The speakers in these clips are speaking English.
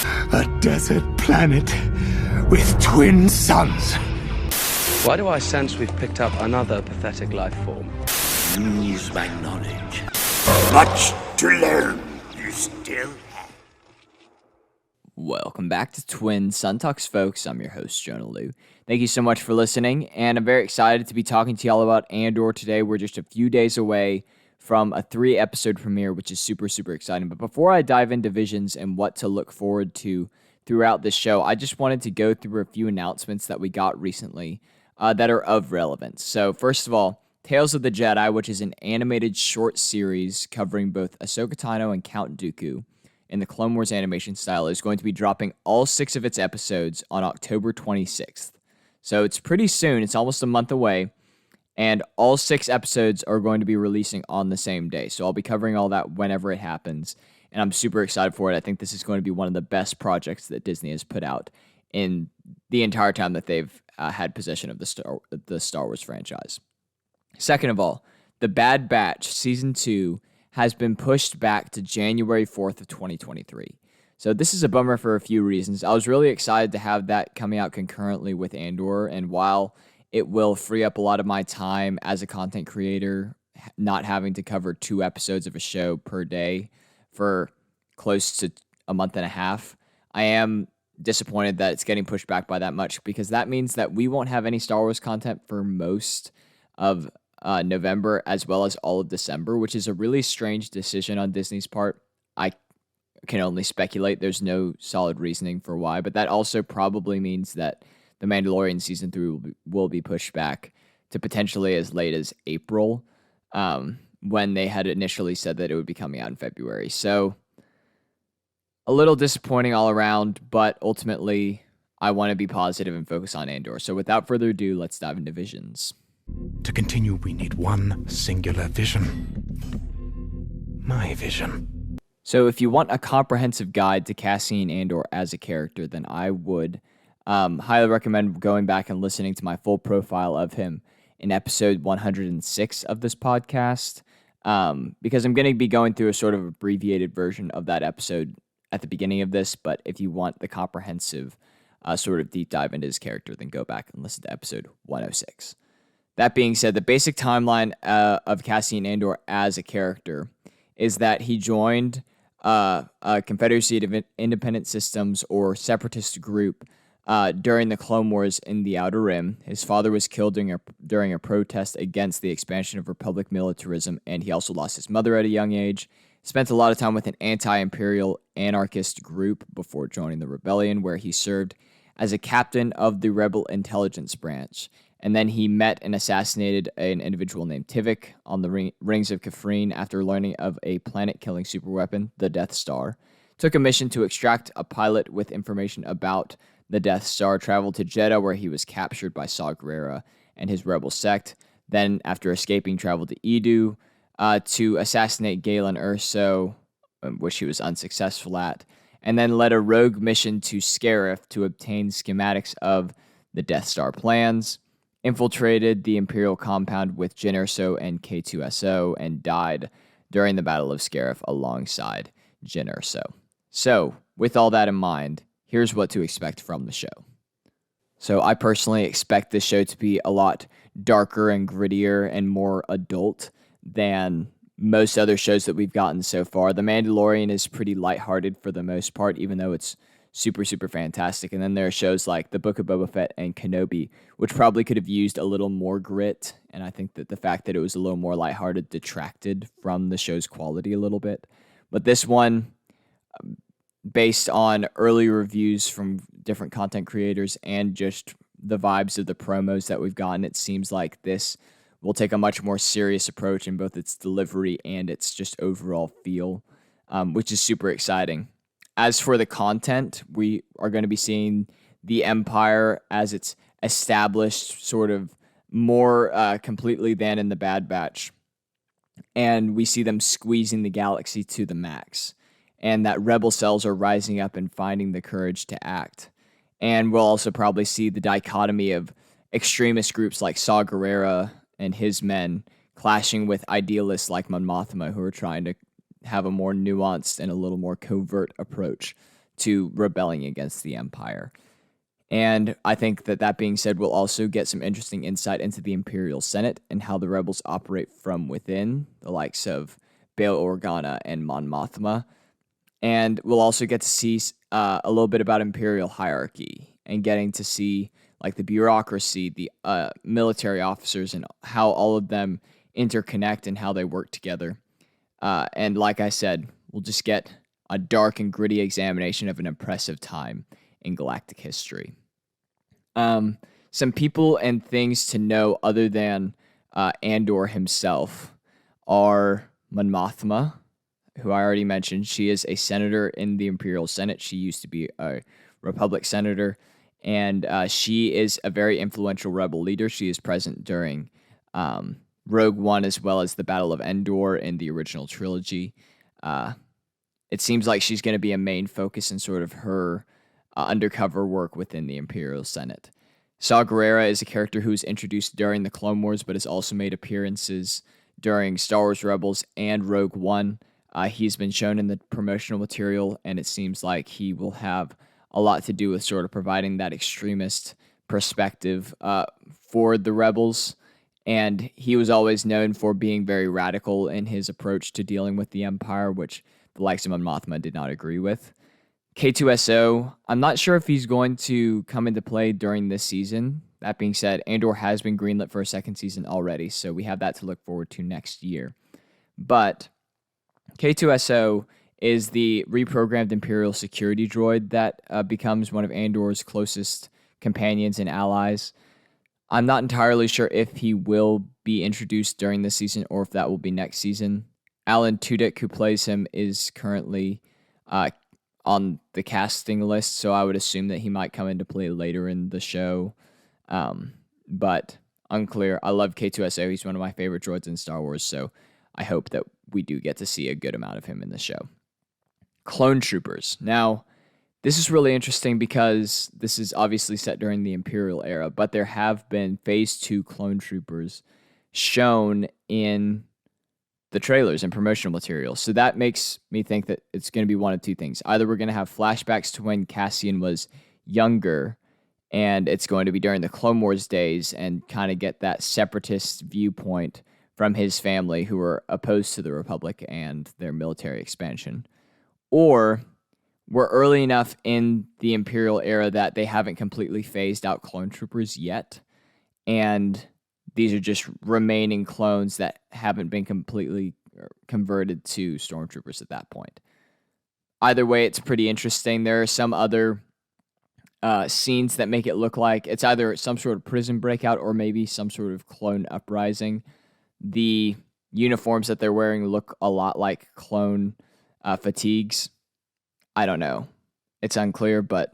A desert planet with twin suns. Why do I sense we've picked up another pathetic life form? Use my knowledge. Much to learn, you still have. Welcome back to Twin Sun Talks, folks. I'm your host, Jonah Liu. Thank you so much for listening, and I'm very excited to be talking to y'all about Andor today. We're just a few days away from a 3-episode premiere, which is super, super exciting. But before I dive into visions and what to look forward to throughout this show, I just wanted to go through a few announcements that we got recently that are of relevance. So first of all, Tales of the Jedi, which is an animated short series covering both Ahsoka Tano and Count Dooku in the Clone Wars animation style, is going to be dropping all 6 of its episodes on October 26th. So it's pretty soon. It's almost a month away. And all 6 episodes are going to be releasing on the same day. So I'll be covering all that whenever it happens. And I'm super excited for it. I think this is going to be one of the best projects that Disney has put out in the entire time that they've had possession of the Star Wars franchise. Second of all, The Bad Batch Season 2 has been pushed back to January 4th of 2023. So this is a bummer for a few reasons. I was really excited to have that coming out concurrently with Andor, and while it will free up a lot of my time as a content creator, not having to cover 2 episodes of a show per day for close to a month and a half, I am disappointed that it's getting pushed back by that much, because that means that we won't have any Star Wars content for most of November as well as all of December, which is a really strange decision on Disney's part. I can only speculate. There's no solid reasoning for why, but that also probably means that The Mandalorian Season 3 will be pushed back to potentially as late as April, when they had initially said that it would be coming out in February. So a little disappointing all around, but ultimately I want to be positive and focus on Andor. So without further ado, let's dive into visions. To continue, we need one singular vision. My vision. So if you want a comprehensive guide to Cassian Andor as a character, then I would highly recommend going back and listening to my full profile of him in episode 106 of this podcast, because I'm going to be going through a sort of abbreviated version of that episode at the beginning of this. But if you want the comprehensive sort of deep dive into his character, then go back and listen to episode 106. That being said, the basic timeline of Cassian Andor as a character is that he joined a Confederacy of Independent Systems or separatist group during the Clone Wars in the Outer Rim. His father was killed during a protest against the expansion of Republic militarism, and he also lost his mother at a young age. Spent a lot of time with an anti-imperial anarchist group before joining the rebellion, where he served as a captain of the rebel intelligence branch. And then he met and assassinated an individual named Tivik on the rings of Kafrene after learning of a planet-killing superweapon, the Death Star. Took a mission to extract a pilot with information about the Death Star, traveled to Jeddah, where he was captured by Saw Gerrera and his rebel sect. Then, after escaping, traveled to Edu to assassinate Galen Erso, which he was unsuccessful at, and then led a rogue mission to Scarif to obtain schematics of the Death Star plans. Infiltrated the Imperial compound with Jyn Erso and K2SO, and died during the Battle of Scarif alongside Jyn Erso. So, with all that in mind, here's what to expect from the show. So I personally expect this show to be a lot darker and grittier and more adult than most other shows that we've gotten so far. The Mandalorian is pretty lighthearted for the most part, even though it's super, super fantastic. And then there are shows like The Book of Boba Fett and Kenobi, which probably could have used a little more grit. And I think that the fact that it was a little more lighthearted detracted from the show's quality a little bit. But this one, based on early reviews from different content creators and just the vibes of the promos that we've gotten, it seems like this will take a much more serious approach in both its delivery and its just overall feel, which is super exciting. As for the content, we are going to be seeing the Empire as it's established sort of more completely than in the Bad Batch. And we see them squeezing the galaxy to the max. And that rebel cells are rising up and finding the courage to act. And we'll also probably see the dichotomy of extremist groups like Saw Gerrera and his men clashing with idealists like Monothma, who are trying to have a more nuanced and a little more covert approach to rebelling against the Empire. And I think that being said, we'll also get some interesting insight into the Imperial Senate and how the rebels operate from within, the likes of Bail Organa and Mon Mothma. And we'll also get to see a little bit about Imperial hierarchy and getting to see like the bureaucracy, the military officers, and how all of them interconnect and how they work together. And like I said, we'll just get a dark and gritty examination of an impressive time in galactic history. Some people and things to know other than Andor himself are Monothma, who I already mentioned. She is a senator in the Imperial Senate. She used to be a Republic senator, and she is a very influential rebel leader. She is present during Rogue One as well as the Battle of Endor in the original trilogy. It seems like she's going to be a main focus in sort of her undercover work within the Imperial Senate. Saw Gerrera is a character who was introduced during the Clone Wars, but has also made appearances during Star Wars Rebels and Rogue One. He's been shown in the promotional material, and it seems like he will have a lot to do with sort of providing that extremist perspective for the Rebels. And he was always known for being very radical in his approach to dealing with the Empire, which the likes of Mon Mothma did not agree with. K2SO, I'm not sure if he's going to come into play during this season. That being said, Andor has been greenlit for a second season already, so we have that to look forward to next year. But K2SO is the reprogrammed Imperial security droid that becomes one of Andor's closest companions and allies. I'm not entirely sure if he will be introduced during this season or if that will be next season. Alan Tudyk, who plays him, is currently on the casting list, so I would assume that he might come into play later in the show. But unclear. I love K2SO. He's one of my favorite droids in Star Wars, so I hope that we do get to see a good amount of him in the show. Clone Troopers. Now, this is really interesting because this is obviously set during the Imperial era, but there have been Phase 2 Clone Troopers shown in the trailers and promotional materials. So that makes me think that it's going to be one of two things. Either we're going to have flashbacks to when Cassian was younger, and it's going to be during the Clone Wars days, and kind of get that separatist viewpoint from his family who were opposed to the Republic and their military expansion. Or we're early enough in the Imperial era that they haven't completely phased out clone troopers yet, and these are just remaining clones that haven't been completely converted to stormtroopers at that point. Either way, it's pretty interesting. There are some other scenes that make it look like it's either some sort of prison breakout or maybe some sort of clone uprising. The uniforms that they're wearing look a lot like clone fatigues. I don't know. It's unclear, but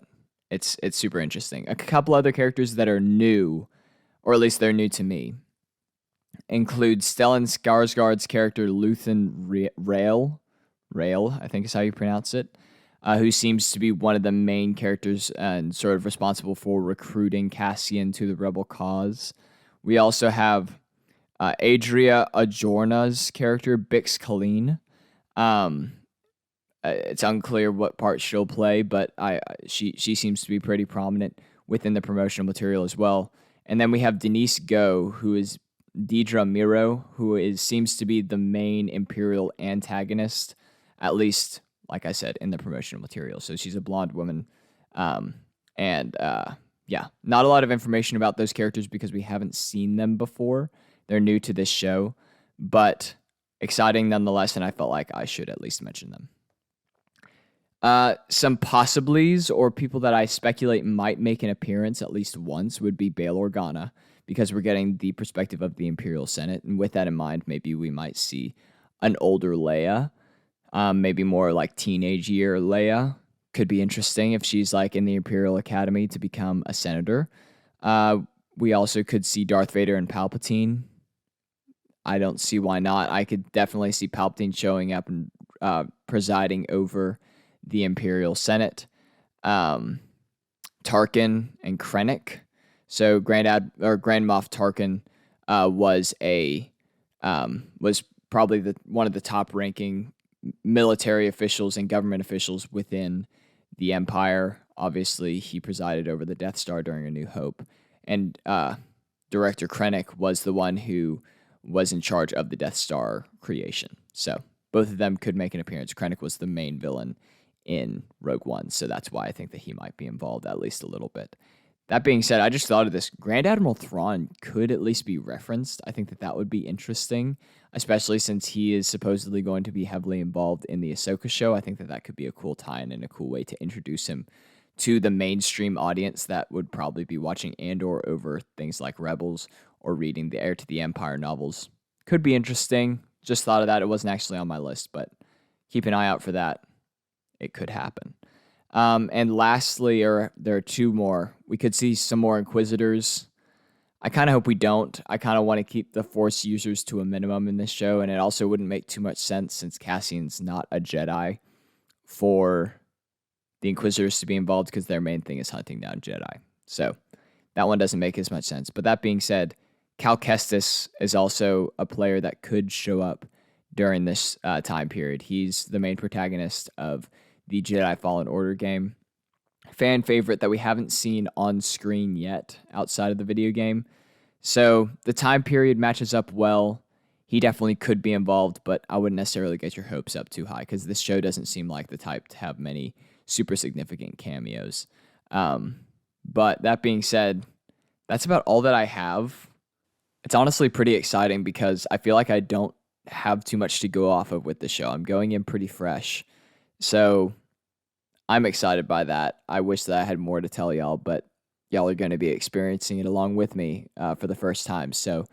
it's super interesting. A couple other characters that are new, or at least they're new to me, include Stellan Skarsgard's character Luthen Rael, I think is how you pronounce it, who seems to be one of the main characters and sort of responsible for recruiting Cassian to the rebel cause. We also have Adria Ajorna's character, Bix Colleen. It's unclear what part she'll play, but she seems to be pretty prominent within the promotional material as well. And then we have Denise Go, who is Deidre Miro, who seems to be the main Imperial antagonist, at least, like I said, in the promotional material. So she's a blonde woman. Yeah, not a lot of information about those characters because we haven't seen them before. They're new to this show, but exciting nonetheless, and I felt like I should at least mention them. Some possibilities or people that I speculate might make an appearance at least once would be Bail Organa, because we're getting the perspective of the Imperial Senate, and with that in mind, maybe we might see an older Leia, maybe more like teenage year Leia. Could be interesting if she's like in the Imperial Academy to become a senator. We also could see Darth Vader and Palpatine. I don't see why not. I could definitely see Palpatine showing up and presiding over the Imperial Senate. Tarkin and Krennic. So Grand Moff Tarkin was probably one of the top ranking military officials and government officials within the Empire. Obviously, he presided over the Death Star during A New Hope. And Director Krennic was the one who was in charge of the Death Star creation. So both of them could make an appearance. Krennic was the main villain in Rogue One, so that's why I think that he might be involved at least a little bit. That being said, I just thought of this. Grand Admiral Thrawn could at least be referenced. I think that that would be interesting, especially since he is supposedly going to be heavily involved in the Ahsoka show. I think that that could be a cool tie-in and a cool way to introduce him to the mainstream audience that would probably be watching Andor over things like Rebels or reading the Heir to the Empire novels. Could be interesting. Just thought of that. It wasn't actually on my list, but keep an eye out for that. It could happen. And lastly, there are two more. We could see some more Inquisitors. I kind of hope we don't. I kind of want to keep the Force users to a minimum in this show, and it also wouldn't make too much sense since Cassian's not a Jedi for the Inquisitors to be involved because their main thing is hunting down Jedi. So that one doesn't make as much sense. But that being said, Cal Kestis is also a player that could show up during this time period. He's the main protagonist of the Jedi Fallen Order game. Fan favorite that we haven't seen on screen yet outside of the video game. So the time period matches up well. He definitely could be involved, but I wouldn't necessarily get your hopes up too high because this show doesn't seem like the type to have many super significant cameos. But that being said, that's about all that I have. It's honestly pretty exciting because I feel like I don't have too much to go off of with the show. I'm going in pretty fresh. So I'm excited by that. I wish that I had more to tell y'all, but y'all are going to be experiencing it along with me for the first time. So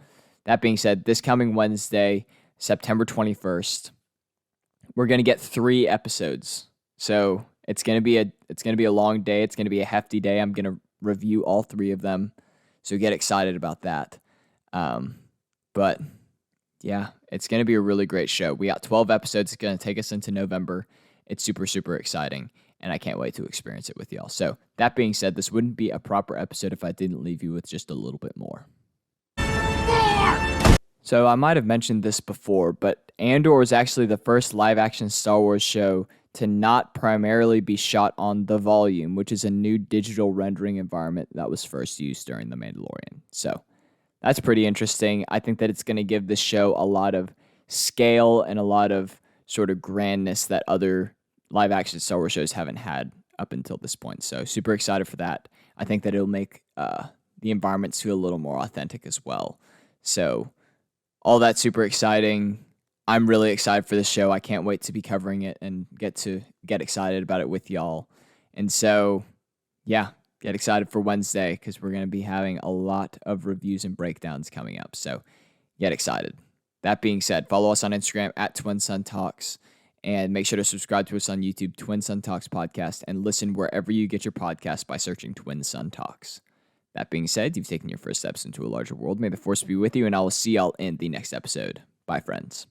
that being said, this coming Wednesday, September 21st, we're going to get 3 episodes. So it's going to be a long day. It's going to be a hefty day. I'm going to review all 3 of them. So get excited about that. But yeah, it's going to be a really great show. We got 12 episodes. It's going to take us into November. It's super, super exciting, and I can't wait to experience it with y'all. So that being said, this wouldn't be a proper episode if I didn't leave you with just a little bit more. So I might have mentioned this before, but Andor is actually the first live-action Star Wars show to not primarily be shot on The Volume, which is a new digital rendering environment that was first used during The Mandalorian. So that's pretty interesting. I think that it's going to give this show a lot of scale and a lot of sort of grandness that other live-action Star Wars shows haven't had up until this point. So super excited for that. I think that it'll make the environments feel a little more authentic as well. So all that's super exciting. I'm really excited for this show. I can't wait to be covering it and get excited about it with y'all. And so, yeah, get excited for Wednesday because we're going to be having a lot of reviews and breakdowns coming up. So get excited. That being said, follow us on Instagram at Twin Sun Talks and make sure to subscribe to us on YouTube, Twin Sun Talks Podcast, and listen wherever you get your podcast by searching Twin Sun Talks. That being said, you've taken your first steps into a larger world. May the Force be with you, and I will see y'all in the next episode. Bye, friends.